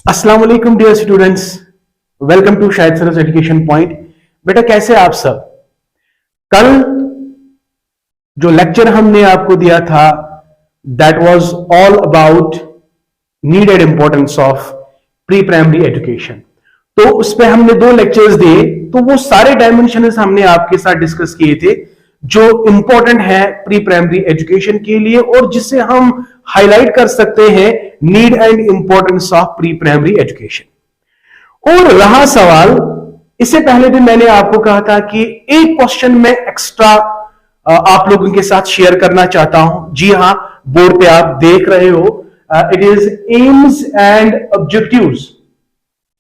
अस्सलाम वालेकुम dear students, welcome to Shahid Saras education point. बेटा कैसे आप सब? कल जो लेक्चर हमने आपको दिया था that was all about need and importance of pre primary education. तो उस पर हमने 2 लेक्चर्स दिए, तो वो सारे डायमेंशंस हमने आपके साथ डिस्कस किए थे जो इंपॉर्टेंट है प्री प्राइमरी एजुकेशन के लिए और जिससे हम हाईलाइट कर सकते हैं need and importance of pre primary education. और रहा सवाल, इससे पहले भी मैंने आपको कहा था कि एक क्वेश्चन में एक्स्ट्रा आप लोगों के साथ शेयर करना चाहता हूं। जी हां, बोर्ड पे आप देख रहे हो, it is AIIMS and objectives.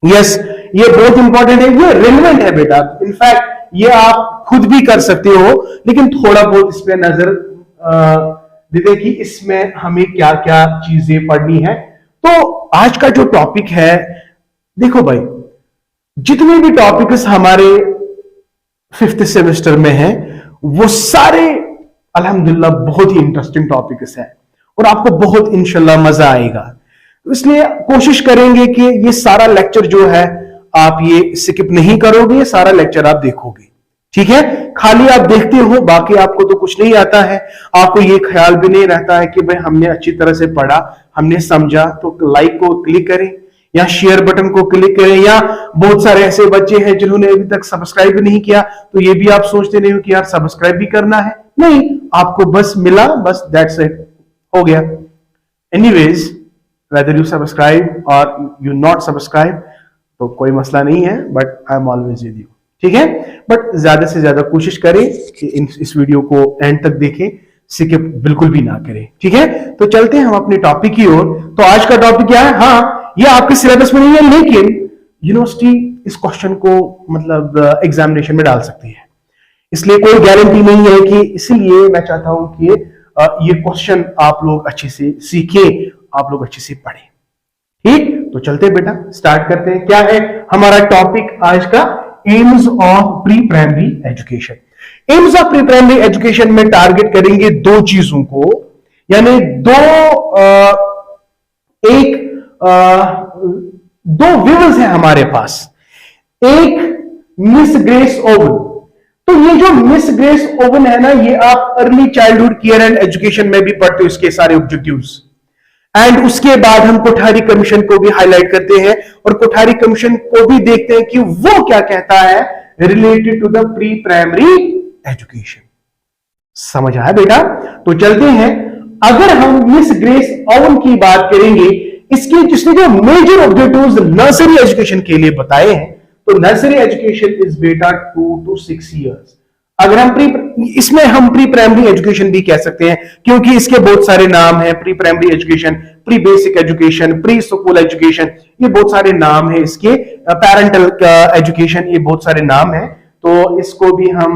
Yes, ये बहुत इंपॉर्टेंट है, ये रिलेवेंट है बेटा। इनफैक्ट ये आप खुद भी कर सकते हो, लेकिन थोड़ा बहुत इस पे नजर देते कि इसमें हमें क्या क्या चीजें पढ़नी है। तो आज का जो टॉपिक है, देखो भाई, जितने भी टॉपिक्स हमारे 5th सेमेस्टर में हैं वो सारे अल्हम्दुलिल्लाह बहुत ही इंटरेस्टिंग टॉपिक्स हैं और आपको बहुत इंशाल्लाह मजा आएगा। तो इसलिए कोशिश करेंगे कि ये सारा लेक्चर जो है आप ये स्किप नहीं करोगे, सारा लेक्चर आप देखोगे, ठीक है? खाली आप देखते हो, बाकी आपको तो कुछ नहीं आता है। आपको ये ख्याल भी नहीं रहता है कि भाई हमने अच्छी तरह से पढ़ा, हमने समझा, तो लाइक को क्लिक करें या शेयर बटन को क्लिक करें। या बहुत सारे ऐसे बच्चे हैं जिन्होंने अभी तक सब्सक्राइब भी नहीं किया, तो ये भी आप सोचते नहीं हो कि यार सब्सक्राइब भी करना है। नहीं, आपको बस मिला, बस दैट्स इट, हो गया। Anyways, whether you subscribe or you not subscribe, तो कोई मसला नहीं है, but I am always with you, ठीक है? बट ज्यादा से ज्यादा कोशिश करें कि इस वीडियो को एंड तक देखें, स्किप बिल्कुल भी ना करें, ठीक है? तो चलते हैं हम अपने टॉपिक की ओर। तो आज का टॉपिक क्या है? हाँ, ये आपके सिलेबस में नहीं है, लेकिन यूनिवर्सिटी इस क्वेश्चन को मतलब एग्जामिनेशन में डाल सकती है, इसलिए कोई गारंटी नहीं है कि, इसीलिए मैं चाहता हूं कि ये क्वेश्चन आप लोग अच्छे से सीखें, आप लोग अच्छे से पढ़ें, ठीक? तो चलते बेटा, स्टार्ट करते हैं। क्या है हमारा टॉपिक आज का? AIIMS of pre primary education. AIIMS of pre primary education में टारगेट करेंगे 2 चीजों को, यानी दो विवल्स हैं हमारे पास। एक मिस ग्रेस ओवन। तो ये जो मिस ग्रेस ओवन है ना, ये आप early childhood care and education में भी पढ़ते हो, इसके सारे ऑब्जेक्टिव्स। एंड उसके बाद हम कोठारी कमीशन को भी हाईलाइट करते हैं और कोठारी कमीशन को भी देखते हैं कि वो क्या कहता है related to the pre primary education. समझ आया बेटा? तो चलते हैं। अगर हम मिस ग्रेस ओवन की बात करेंगे, इसके जिसने जो मेजर ऑब्जेक्टिव्स नर्सरी एजुकेशन के लिए बताए हैं, तो नर्सरी एजुकेशन इज बेटा 2 to 6 years। अगर हम इसमें हम प्री प्राइमरी एजुकेशन भी कह सकते हैं, क्योंकि इसके बहुत सारे नाम हैं। Pre primary education, pre basic education, pre school education, ये बहुत सारे नाम हैं इसके। पेरेंटल एजुकेशन, ये बहुत सारे नाम हैं। तो इसको भी हम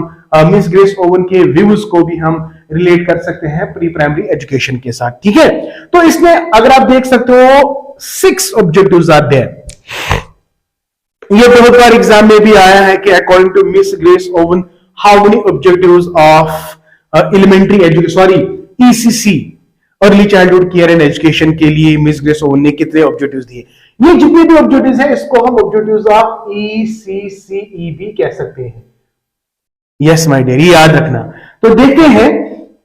मिस ग्रेस ओवन के व्यूज को भी हम रिलेट कर सकते हैं प्री प्राइमरी एजुकेशन के साथ, ठीक है? तो इसमें अगर आप देख सकते हो 6 ऑब्जेक्टिव्स आर देयर। ये बहुत बार एग्जाम में भी आया है कि according to miss Grace Owen how many objectives of elementary education, ECC, early childhood care and education के लिए मिस ग्रेस ओवन ने कितने ऑब्जेक्टिव्स दिए। ये जितने भी ऑब्जेक्टिव्स हैं, इसको हम ऑब्जेक्टिव्स ऑफ ECCE भी कह सकते हैं। यस माय डियर, ये याद रखना। तो देखते हैं,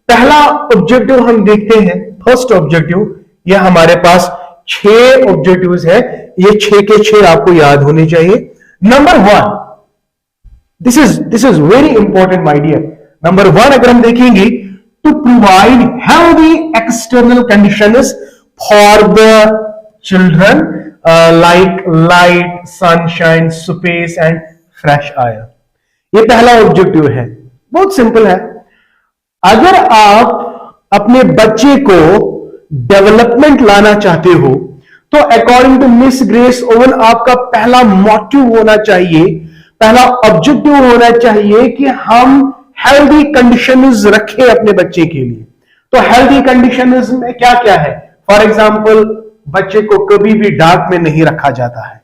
पहला ऑब्जेक्टिव हम देखते हैं, फर्स्ट ऑब्जेक्टिव। ये हमारे पास 6 ऑब्जेक्टिव्स है, ये 6 के 6 आपको याद होने चाहिए। Number 1, this is very important my dear. Number 1 अगर हम देखेंगे, to provide healthy external conditions for the children like light, sunshine, space and fresh air. ये पहला ऑब्जेक्टिव है, बहुत सिंपल है। अगर आप अपने बच्चे को डेवलपमेंट लाना चाहते हो, तो according to miss Grace Owen आपका पहला मोटिव होना चाहिए, पहला ऑब्जेक्टिव होना चाहिए कि हम हेल्दी कंडीशंस रखें अपने बच्चे के लिए। तो हेल्दी कंडीशंस में क्या क्या है? फॉर एग्जांपल, बच्चे को कभी भी डार्क में नहीं रखा जाता है।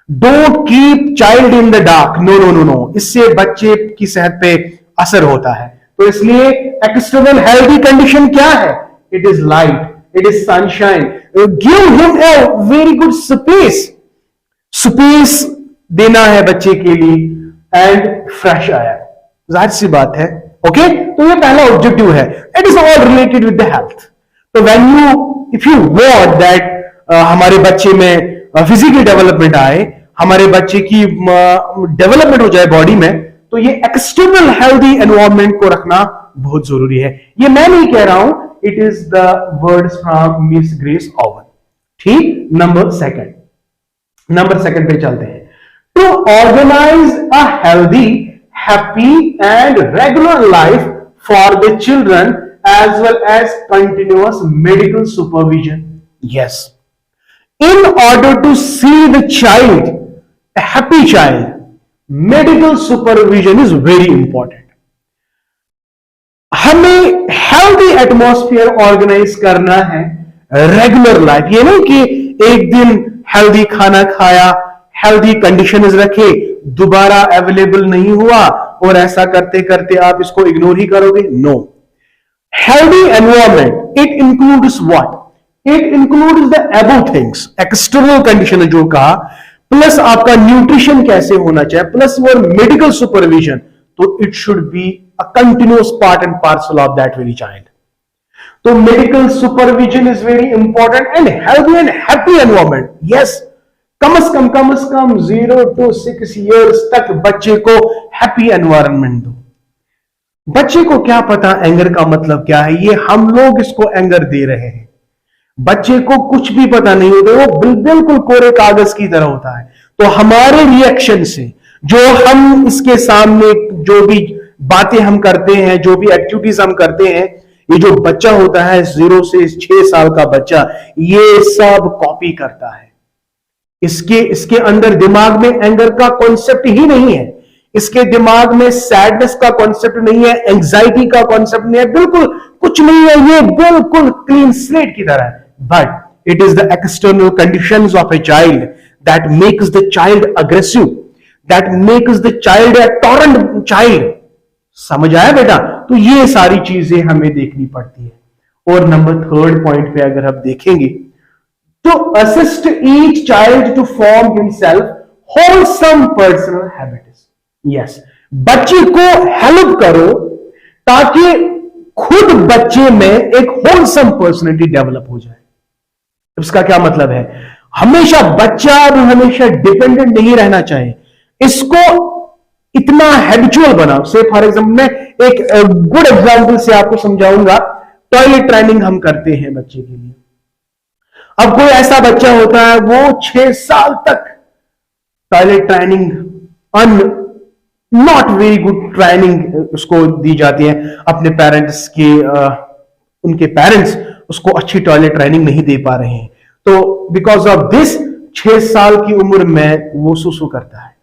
Don't keep child in the dark, no no no no, इससे बच्चे की सेहत पे असर होता है। तो इसलिए एक्सटर्नल हेल्दी कंडीशन क्या है? It is light, it is sunshine. Give him a very good space. Space देना है बच्चे के लिए, एंड फ्रेश एयर। जाहिर सी बात है। ओके, तो ये पहला ऑब्जेक्टिव है। It is all related with the health. तो when you if you want that हमारे बच्चे में फिजिकल डेवलपमेंट आए, हमारे बच्चे की डेवलपमेंट हो जाए बॉडी में, तो ये एक्सटर्नल हेल्दी एनवायरनमेंट को रखना बहुत जरूरी है। ये मैं नहीं कह रहा हूं, it is the words from miss Grace Owen. ठीक, नंबर सेकंड पे चलते हैं। To organise a healthy, happy and regular life for the children as well as continuous medical supervision. Yes, in order to see the child, a happy child, medical supervision is very important. हमें healthy atmosphere organise करना है, regular life. ये नहीं कि एक दिन healthy खाना खाया, हेल्दी कंडीशंस रखे, दोबारा अवेलेबल नहीं हुआ और ऐसा करते करते आप इसको इग्नोर ही करोगे। No, healthy environment it includes what? It includes the above things, external condition जो कहा, प्लस आपका न्यूट्रिशन कैसे होना चाहिए, प्लस योर मेडिकल सुपरविजन। तो it should be a continuous part and parcel of that very child. तो medical supervision is very important and healthy and happy environment. Yes, कम से कम 0 to 6 years तक बच्चे को हैप्पी एनवायरमेंट दो। बच्चे को क्या पता एंगर का मतलब क्या है, ये हम लोग इसको एंगर दे रहे हैं। बच्चे को कुछ भी पता नहीं होता, वो बिल्कुल कोरे कागज की तरह होता है। तो हमारे रिएक्शन से, जो हम इसके सामने जो भी बातें हम करते हैं, जो भी एक्टिविटीज हम करते हैं, ये जो बच्चा होता है 0 से 6 साल का बच्चा, ये सब कॉपी करता है। इसके अंदर दिमाग में एंगर का कॉन्सेप्ट ही नहीं है, इसके दिमाग में सैडनेस का कॉन्सेप्ट नहीं है, एंजाइटी का कॉन्सेप्ट नहीं है, बिल्कुल कुछ नहीं है। ये बिल्कुल क्लीन स्लेट की तरह है। But it is the external conditions of a child that makes the child aggressive, that makes the child a torrent child. समझ आया बेटा? तो ये सारी चीजें हमें देखनी पड़ती है। और नंबर 3 पॉइंट पे अगर आप देखेंगे, to assist each child to form himself wholesome personal habits. Yes, बच्चे को हेल्प करो ताकि खुद बच्चे में एक होलसम पर्सनैलिटी डेवलप हो जाए। इसका क्या मतलब है? हमेशा बच्चा हमेशा डिपेंडेंट नहीं रहना चाहिए, इसको इतना हैबिचुअल बनाओ। से फॉर एग्जाम्पल मैं एक गुड एग्जाम्पल से आपको समझाऊंगा। टॉयलेट ट्रेनिंग हम करते हैं बच्चे के लिए। अब कोई ऐसा बच्चा होता है, वो 6 साल तक toilet training not very good training उसको दी जाती है अपने पेरेंट्स की, उनके पेरेंट्स उसको अच्छी टॉयलेट ट्रेनिंग नहीं दे पा रहे हैं। तो बिकॉज ऑफ दिस 6 साल की उम्र में वो सुसु करता है।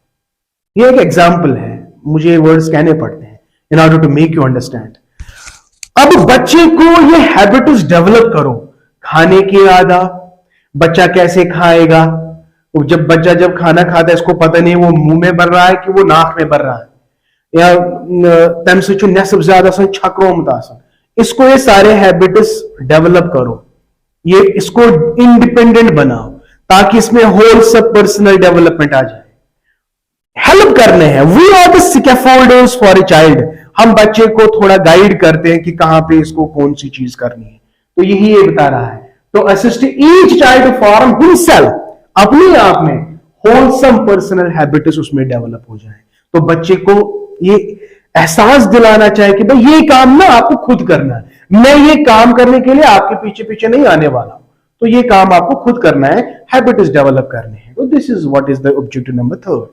ये एक एग्जाम्पल है, मुझे वर्ड्स कहने पड़ते हैं in order to make you understand. अब बच्चे को ये हैबिट्स डेवलप करो, खाने की आदत, बच्चा कैसे खाएगा। जब बच्चा जब खाना खाता है, इसको पता नहीं वो मुंह में भर रहा है कि वो नाक में भर रहा है, या तम से नस्ब ज्यादा छक्रों, इसको ये सारे हैबिट्स डेवलप करो, ये इसको इंडिपेंडेंट बनाओ ताकि इसमें होलसम पर्सनल डेवलपमेंट आ जाए। हेल्प करने हैं, we are the scaffolders for a child. हम बच्चे को थोड़ा गाइड करते हैं कि कहां पे इसको कौन सी चीज करनी है। तो यही ये बता रहा है। तो assist each child to form himself, अपने आप में होलसम पर्सनल हैबिट्स उसमें डेवलप हो जाए। तो बच्चे को ये एहसास दिलाना चाहिए कि भाई ये काम ना आपको खुद करना है, मैं ये काम करने के लिए आपके पीछे पीछे नहीं आने वाला हूं। तो ये काम आपको खुद करना है, हैबिट्स डेवलप करने हैं। तो this is what is the objective number 3।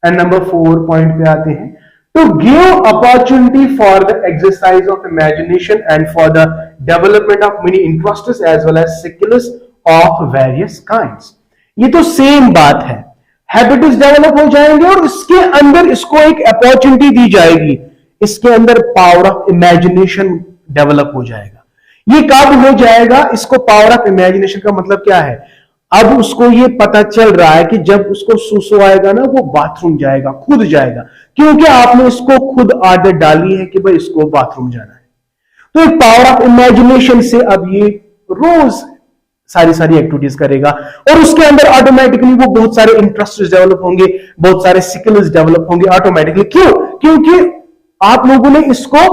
And number 4 point पे आते हैं, to give opportunity for the exercise of imagination and for the development of many interests as well as skills of various kinds। ये तो same बात है, habits develop हो जाएंगे और इसके अंदर इसको एक अपॉर्चुनिटी दी जाएगी, इसके अंदर पावर ऑफ इमेजिनेशन डेवलप हो जाएगा। ये कब हो जाएगा? इसको पावर ऑफ इमेजिनेशन का मतलब क्या है? अब उसको ये पता चल रहा है कि जब उसको सुसु आएगा ना, वो बाथरूम जाएगा, खुद जाएगा, क्योंकि आपने इसको खुद आदत डाली है कि भाई इसको बाथरूम जाना है। तो एक पावर ऑफ इमेजिनेशन से अब ये रोज सारी एक्टिविटीज करेगा, और उसके अंदर ऑटोमेटिकली वो बहुत सारे इंटरेस्ट डेवलप होंगे, बहुत सारे स्किल्स डेवलप होंगे ऑटोमेटिकली। क्यों? क्योंकि आप लोगों ने इसको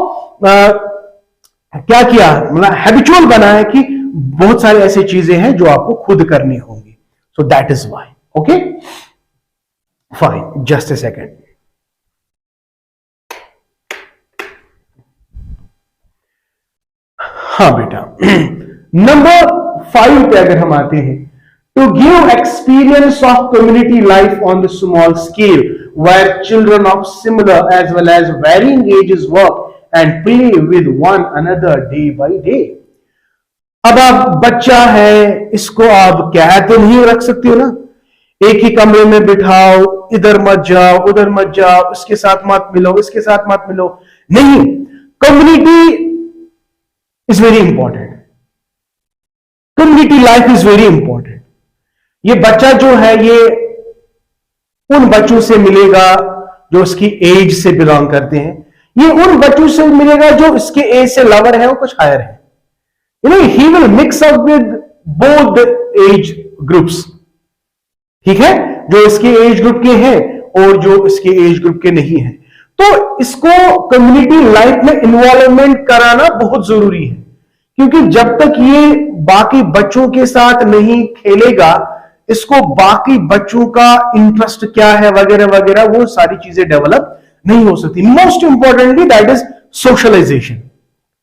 क्या किया, मतलब हैबिचुअल बना है कि बहुत सारी ऐसी चीजें हैं जो आपको खुद करनी होंगी। So that is why. Okay fine, just a second. हाँ बेटा, नंबर 5 पे अगर हम आते हैं, to give experience of community life on the small scale where children of similar age well as varying ages work and play with one another day by day. अब आप बच्चा है, इसको आप कह तो नहीं रख सकते हो ना, एक ही कमरे में बिठाओ, इधर मत जाओ उधर मत जाओ, उसके साथ मत मिलो इसके साथ मत मिलो, नहीं। Community is very important, community life is very important. ये बच्चा जो है ये उन बच्चों से मिलेगा जो उसकी एज से बिलोंग करते हैं, ये उन बच्चों से मिलेगा जो इसके एज से लवर है और कुछ हायर है। He will mix up with both the age groups, ठीक है, जो इसके एज ग्रुप के हैं और जो इसके एज ग्रुप के नहीं है। तो इसको कम्युनिटी लाइफ में इन्वॉल्वमेंट कराना बहुत जरूरी है, क्योंकि जब तक ये बाकी बच्चों के साथ नहीं खेलेगा, इसको बाकी बच्चों का इंटरेस्ट क्या है वगैरह वगैरह वो सारी चीजें डेवलप नहीं हो सकती। Most importantly that is socialisation,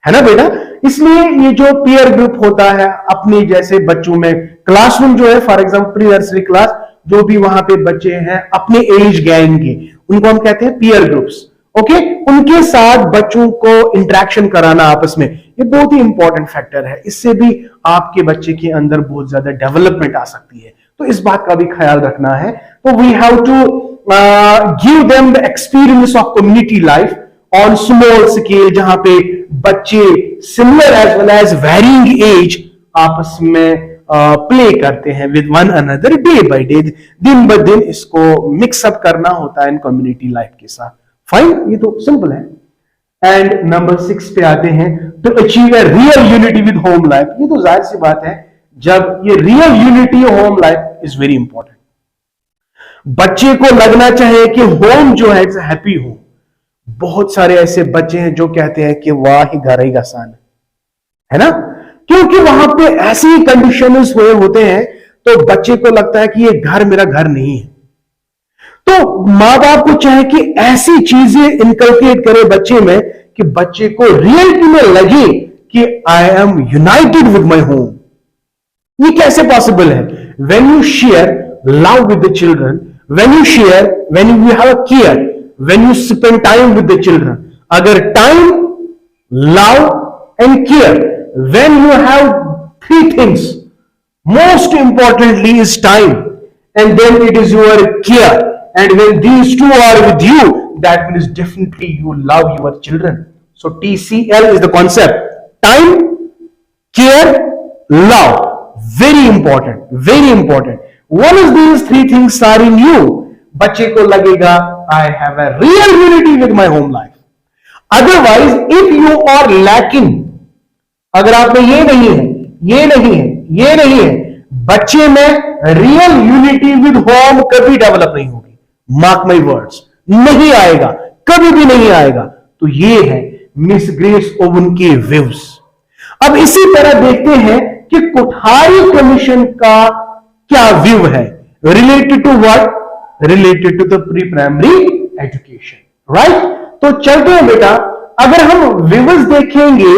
है ना बेटा। इसलिए ये जो पीयर ग्रुप होता है अपने जैसे बच्चों में, क्लासरूम जो है for example pre nursery class, जो भी वहां पे बच्चे हैं अपने एज गैंग के, उनको हम कहते हैं पीयर ग्रुप्स। ओके, उनके साथ बच्चों को इंटरेक्शन कराना आपस में, ये बहुत ही इंपॉर्टेंट फैक्टर है। इससे भी आपके बच्चे के अंदर बहुत ज्यादा डेवलपमेंट आ सकती है, तो इस बात का भी ख्याल रखना है। तो we have to give them the experience of community life on small scale, जहां पे बच्चे similar age well as varying age आपस में प्ले करते हैं with one another day by day, दिन ब दिन इसको मिक्सअप करना होता है इन कम्युनिटी लाइफ के साथ। फाइन, ये तो सिंपल है। एंड नंबर 6 पे आते हैं, to achieve a real unity with home life. ये तो जाहिर सी बात है, जब ये real unity home life is very important. बच्चे को लगना चाहिए कि होम जो है इट्स हैप्पी होम। बहुत सारे ऐसे बच्चे हैं जो कहते हैं कि वाह ही घर ही आसान है ना, क्योंकि वहां पे ऐसी कंडीशंस हुए होते हैं, तो बच्चे को लगता है कि ये घर मेरा घर नहीं है। तो मां बाप को चाहे कि ऐसी चीजें इनकलकेट करे बच्चे में कि बच्चे को रियलिटी में लगे कि I am united with my home. ये कैसे पॉसिबल है? When you share love with the children, when you have a care, when you spend time with the children. अगर time, love and care, when you have 3 things, most importantly is time, and then it is your care, and when these 2 are with you, that means definitely you love your children. So TCL is the concept: time, care, love. Very important, very important. One of these 3 things are in you, बच्चे को लगेगा I have a real unity with my home life. Otherwise, if you are lacking, अगर आप में ये नहीं है, ये नहीं है, ये नहीं है, बच्चे में रियल यूनिटी विद होम कभी डेवलप नहीं होगी। मार्क माई वर्ड्स, नहीं आएगा, कभी भी नहीं आएगा। तो ये है मिस ग्रेस ओवन के व्यूज। अब इसी तरह देखते हैं कि कोठारी कमीशन का क्या व्यू है related to what, related to the pre primary education, right. तो चलते हैं बेटा, अगर हम व्यूज देखेंगे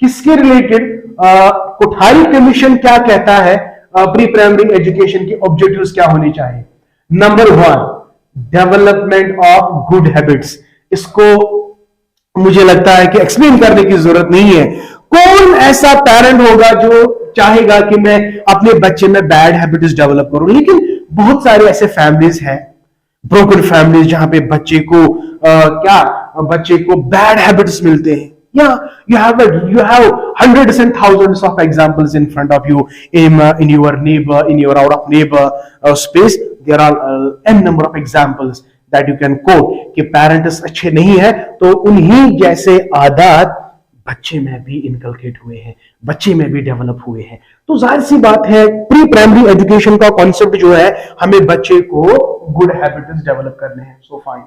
किसके रिलेटेड, कोठारी कमीशन क्या कहता है प्री प्राइमरी एजुकेशन के ऑब्जेक्टिव्स क्या होने चाहिए। Number 1, development of good habits. इसको मुझे लगता है कि एक्सप्लेन करने की जरूरत नहीं है। कौन ऐसा पेरेंट होगा जो चाहेगा कि मैं अपने बच्चे में बैड हैबिट्स डेवलप करूं, लेकिन बहुत सारे ऐसे फैमिलीज हैं, ब्रोकन फैमिलीज, जहां पे बच्चे को बैड हैबिट्स मिलते हैं। Yeah, you have hundreds and thousands of examples in front of you in your neighbor, in your out of neighbor space. There are n number of examples that you can quote कि parents अच्छे नहीं है तो उन्हीं जैसे आदत बच्चे में भी इनकलकेट हुए हैं, बच्चे में भी डेवलप हुए हैं। तो जाहिर सी बात है प्री प्राइमरी एजुकेशन का कॉन्सेप्ट जो है, हमें बच्चे को गुड हैबिट्स डेवलप करने हैं। सो फाइन,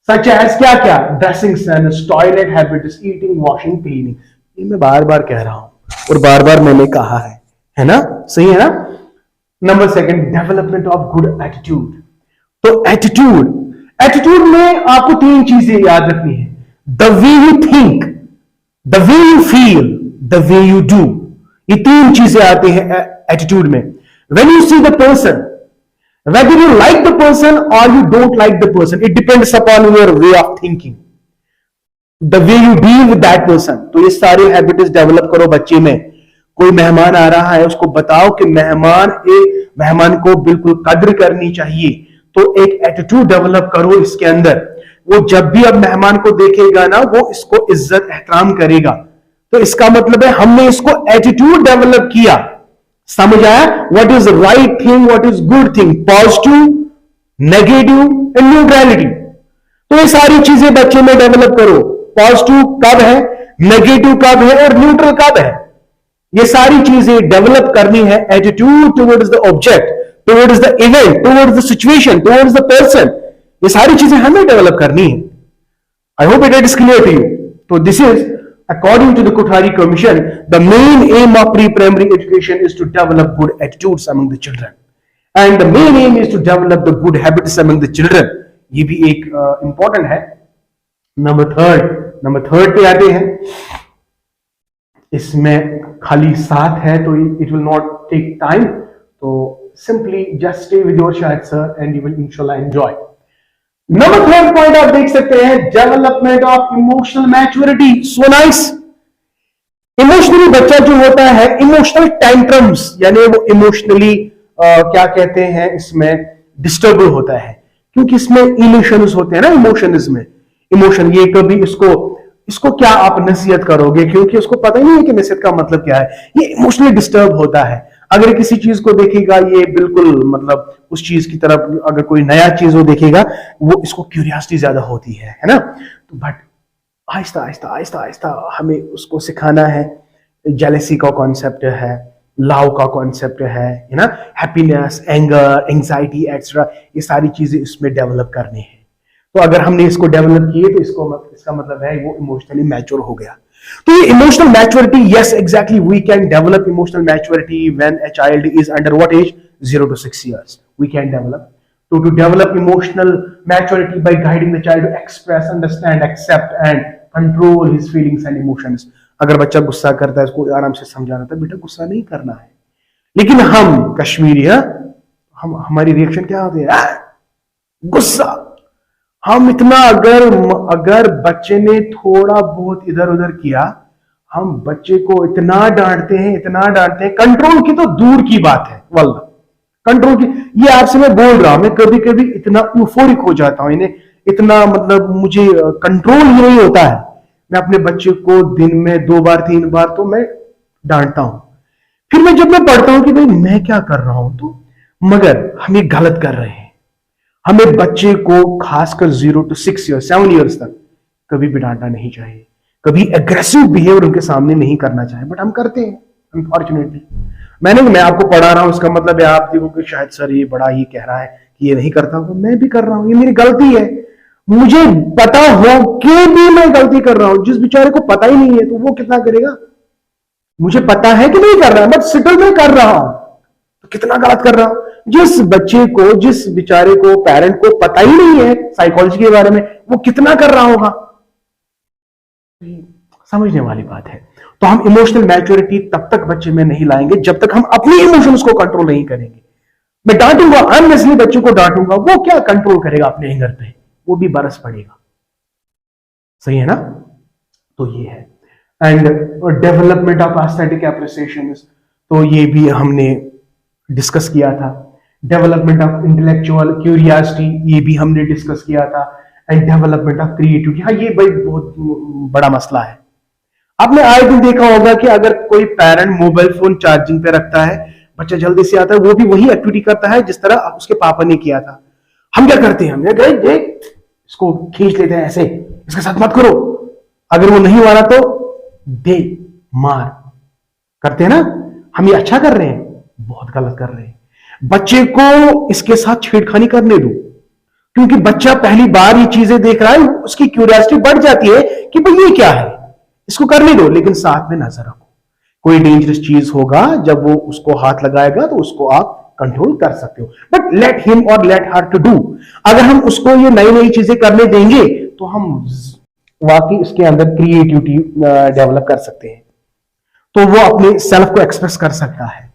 सच एज क्या क्या, dressing sense, toilet habits, eating, washing, cleaning. ये मैं बार बार कह रहा हूं और बार बार मैंने कहा है ना, सही है ना। Number second, development of good attitude. तो एटीट्यूड में आपको तीन चीजें याद रखनी है, the way you think, the way you feel, the way you do. ये तीन चीजें आती हैं एटीट्यूड में। When you see the person, whether you like the person or you don't like the person, it depends upon your way of thinking, the way you deal with that person। तो ये सारे habits develop करो बच्चे में। कोई मेहमान आ रहा है, उसको बताओ कि मेहमान को बिल्कुल कद्र करनी चाहिए। तो एक एटीट्यूड डेवलप करो इसके अंदर। वो जब भी अब मेहमान को देखेगा ना, वो इसको इज्जत एहतराम करेगा। तो इसका मतलब है हमने इसको एटीट्यूड डेवलप किया। समझ आया? What is right thing, what is good thing, positive, negative and neutrality. तो ये सारी चीजें बच्चे में डेवलप करो। पॉजिटिव कब है, नेगेटिव कब है और न्यूट्रल कब है, ये सारी चीजें डेवलप करनी है। Attitude towards the object, towards the event, towards the situation, towards the person, ये सारी चीजें हमें डेवलप करनी है। I hope it is clear to you. तो this is according to the Kothari Commission, the main aim of pre-primary education is to develop good attitudes among the children, and the main aim is to develop the good habits among the children। ये भी एक important है। Number third पे आते हैं। इसमें खाली 7 है, तो it will not take time, तो simply just stay with your Shahid sir and you will inshallah enjoy। Number 3 point आप देख सकते हैं, development of emotional maturity. So nice. Emotionally बच्चा जो होता है, इमोशनल टेंट्रम्स, यानी वो इमोशनली क्या कहते हैं, इसमें डिस्टर्ब होता है, क्योंकि इसमें इमोशंस होते हैं ना। इमोशन ये कभी इसको क्या आप नसीहत करोगे, क्योंकि उसको पता ही नहीं है कि नसीहत का मतलब क्या है। ये इमोशनली डिस्टर्ब होता है। अगर किसी चीज को देखेगा, ये बिल्कुल मतलब उस चीज की तरफ, अगर कोई नया चीज वो देखेगा, वो इसको क्यूरियोसिटी ज्यादा होती है ना। तो बट आहिस्ता हमें उसको सिखाना है। जेलेसी का कॉन्सेप्ट है, लव का कॉन्सेप्ट है ना, हैप्पीनेस, एंगर, एंजाइटी एक्सेट्रा, ये सारी चीजें इसमें डेवलप करनी है। तो अगर हमने इसको डेवलप किए, तो इसका मतलब है वो इमोशनली मैच्योर हो गया। तो ये emotional maturity, yes exactly, we can develop emotional maturity when a child is under what age, 0 to 6 years we can develop। to develop emotional maturity by guiding the child to express, understand, accept and control his feelings and emotions। अगर बच्चा गुस्सा करता है, उसको आराम से समझाना था, बेटा गुस्सा नहीं करना है। लेकिन हम कश्मीरी, हमारी रिएक्शन क्या होती है, गुस्सा। हम इतना, अगर बच्चे ने थोड़ा बहुत इधर उधर किया, हम बच्चे को इतना डांटते हैं, कंट्रोल की तो दूर की बात है, वल्लाह कंट्रोल की। ये आपसे मैं बोल रहा हूं, मैं कभी कभी इतना यूफोरिक हो जाता हूं, इन्हें इतना मतलब मुझे कंट्रोल ही नहीं होता है। मैं अपने बच्चे को दिन में 2 बार 3 बार तो मैं डांटता हूं। फिर जब मैं पढ़ता हूं कि भाई मैं क्या कर रहा हूं, तो मगर हम ये गलत कर रहे हैं। हमें बच्चे को खासकर 0 to 6 years 7 years तक कभी भी डांटना नहीं चाहिए, कभी एग्रेसिव बिहेवियर उनके सामने नहीं करना चाहिए, बट हम करते हैं अनफॉर्चुनेटली। मैं आपको पढ़ा रहा हूं, इसका मतलब है आप देखो कि शायद सर ये बड़ा ही कह रहा है कि ये नहीं करता हूं, मैं भी कर रहा हूं, ये मेरी गलती है। मुझे पता हो कि भी मैं गलती कर रहा हूं। जिस बेचारे को पता ही नहीं है, तो वो कितना करेगा। मुझे पता है कि नहीं कर रहा है, बट सिटल में कर रहा हूं, तो कितना गलत कर रहा हूं। जिस बच्चे को, जिस बेचारे को, पेरेंट को पता ही नहीं है साइकोलॉजी के बारे में, वो कितना कर रहा होगा। समझने वाली बात है। तो हम इमोशनल मैच्योरिटी तब तक बच्चे में नहीं लाएंगे जब तक हम अपनी इमोशंस को कंट्रोल नहीं करेंगे। मैं डांटूंगा, अननेसेसरी बच्चों को डांटूंगा, वो क्या कंट्रोल करेगा अपने एंगर पे, वो भी बरस पड़ेगा। सही है ना। तो ये है। And development of aesthetic appreciation, तो ये भी हमने डिस्कस किया था। डेवलपमेंट ऑफ इंटेलेक्चुअल क्यूरियोसिटी, ये भी हमने डिस्कस किया था। एंड डेवलपमेंट ऑफ क्रिएटिविटी, हाँ ये भाई बहुत बड़ा मसला है। आपने आए दिन देखा होगा कि अगर कोई पेरेंट मोबाइल फोन चार्जिंग पे रखता है, बच्चा जल्दी से आता है, वो भी वही एक्टिविटी करता है जिस तरह उसके पापा ने किया था। हम क्या करते हैं, हम देख इसको खींच लेते हैं ऐसे, इसके साथ मत करो। अगर वो नहीं माना तो दे, मार। करते हैं ना हम, ये अच्छा कर रहे हैं? बहुत गलत कर रहे हैं। बच्चे को इसके साथ छेड़खानी करने दो, क्योंकि बच्चा पहली बार ये चीजें देख रहा है, उसकी क्यूरियोसिटी बढ़ जाती है कि भाई ये क्या है, इसको करने दो, लेकिन साथ में नजर रखो। कोई डेंजरस चीज होगा, जब वो उसको हाथ लगाएगा तो उसको आप कंट्रोल कर सकते हो, बट लेट हिम और लेट हर टू डू। अगर हम उसको ये नई नई चीजें करने देंगे तो हम वाकई उसके अंदर क्रिएटिविटी डेवलप कर सकते हैं, तो वो अपने सेल्फ को एक्सप्रेस कर सकता है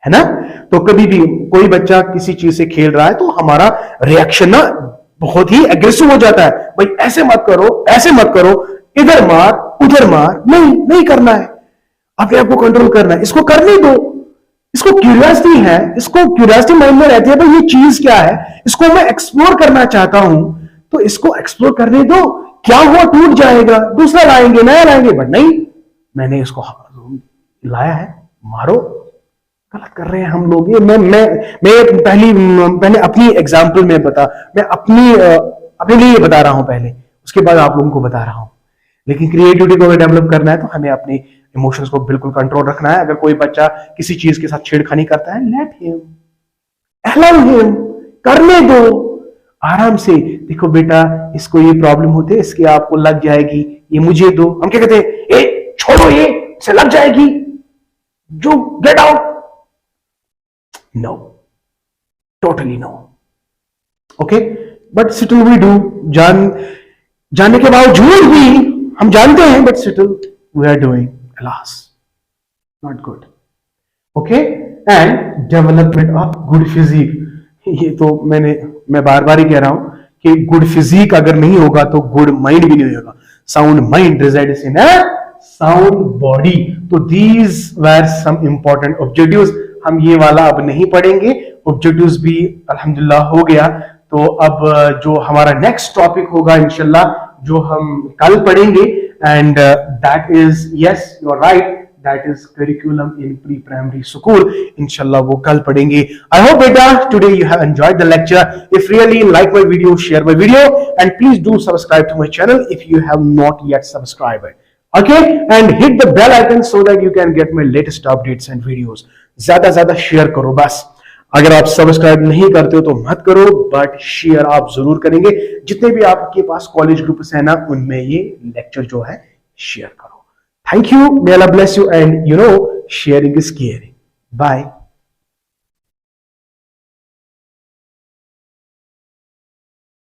ना। तो कभी भी कोई बच्चा किसी चीज से खेल रहा है तो हमारा रिएक्शन ना बहुत ही एग्रेसिव हो जाता है, भाई ऐसे मत करो, ऐसे मत करो, इधर मार उधर मार, नहीं करना है, अपने आप को कंट्रोल करना है, इसको करने दो। इसको क्यूरियोसिटी है, इसको क्यूरियोसिटी माइंड में रहती है, भाई ये चीज क्या है, इसको मैं एक्सप्लोर करना चाहता हूं, तो इसको एक्सप्लोर करने दो। क्या हुआ, टूट जाएगा, दूसरा लाएंगे, नया लाएंगे, बट नहीं, मैंने इसको लाया है, मारो। गलत कर रहे हैं हम लोग। ये मैं पहले अपनी एग्जांपल में मैं अपने लिए बता रहा हूं पहले, उसके बाद आप लोगों को बता रहा हूं। लेकिन क्रिएटिविटी को अगर डेवलप करना है तो हमें अपने इमोशंस को बिल्कुल कंट्रोल रखना है। अगर कोई बच्चा किसी चीज के साथ छेड़खानी करता है, लेट हिम, अलाउ हिम, करने दो आराम से। देखो बेटा, इसको ये प्रॉब्लम होती है, इसके आपको लग जाएगी, ये मुझे दो। हम क्या कहते हैं, ए छोड़ो, ये से लग जाएगी, जो get out. No, totally no. Okay, but still we do. जानने के बावजूद भी हम जानते हैं, but still we are doing, alas, not good. Okay, and development of good physique. ये तो मैं बार बार ही कह रहा हूं कि गुड फिजिक अगर नहीं होगा तो गुड माइंड भी नहीं होगा। Sound mind resides in a sound body. तो these were some important objectives. हम ये वाला अब नहीं पढ़ेंगे, ऑब्जेक्टिव्स भी अल्हम्दुलिल्लाह हो गया। तो अब जो हमारा नेक्स्ट टॉपिक होगा इंशाल्लाह, जो हम कल पढ़ेंगे, and that is, yes, you are right, that is curriculum in pre-primary school. Inshallah wo kal padhenge. I hope beta today you have enjoyed the lecture. If really like my video, share my video, and please do subscribe to my channel if you have not yet subscribed. Okay, and hit the bell icon so that you can get my latest updates and videos. ज़्यादा share करो बस। अगर आप subscribe नहीं करते हो तो मत करो, बट शेयर आप जरूर करेंगे। जितने भी आपके पास कॉलेज ग्रुप्स है ना, उनमें ये लेक्चर जो है शेयर करो। Thank you, may Allah bless you, and you know sharing is caring. Bye.